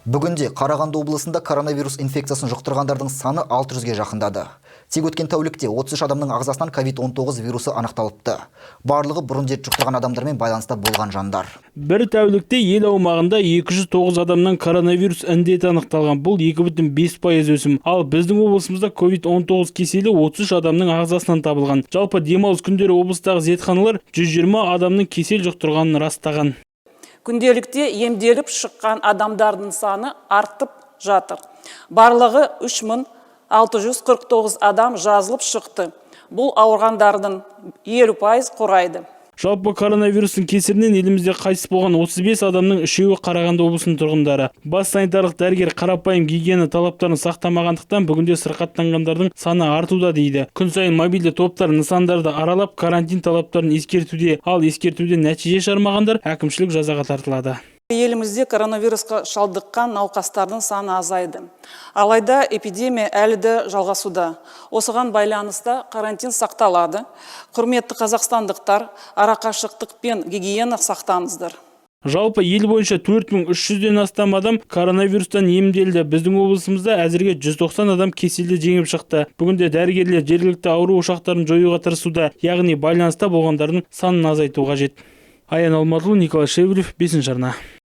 Бүгінде Қарағанды облысында коронавирус инфекциясын жұқтырғандардың саны 600-ге жақындады. Тек өткен тәулікте 33 адамның ағзасынан COVID-19 вирусы анықталыпты. Барлығы бұрын дерт жұқтырған адамдармен байланыста болған жандар. Бір тәулікте ел аумағында 209 адамнан коронавирус індеті анықталған. Бұл 2,5% өсім. Ал біздің облысымызда COVID-19 кеселі 33 адамның ағзасынан табылған. Жалпы демалыс күндері облыстағы зертханалар 120 адамның кесел жұқтырғанын растаған. Күнделікте емделіп шыққан адамдардың саны артып жатыр. Барлығы 3649 адам жазылып шықты. Бұл ауырғандардың 50% құрайды. Жалпы коронавирустың кесірінен елімізде қайтыс болған 35 адамның 3-еуі Қарағанды облысының тұрғындары. Бас санитарлық дәрігер қарапайым гигиена талаптарын сақтамағандықтан бүгінде сырқаттанғандардың саны артуда дейді. Күн сайын мобильді топтар нысандарды аралап карантин талаптарын ескертуде, ал ескертуден нәтиже шығармағандар әкімшілік жазаға тартылады. Елімізде коронавирусқа шалдыққан науқастардың саны азайды. Алайда эпидемия әлі де жалғасуда. Осыған байланысты карантин сақталады. Құрметті қазақстандықтар, арақашықтық пен гигиена сақтаңыздар. Жалпы ел бойынша 4300-ден астам адам коронавирустан емделді. Біздің облысымызда әзірге 190 адам кеселді жеңіп шықты. Бүгінде дәрігерлер жергілікті ауру ошақтарын жоюға тырысуда, яғни байланыста болғандардың санын азайтуға қажет. Аян Алматұлы, Николай Шеврев, 5-ші арна.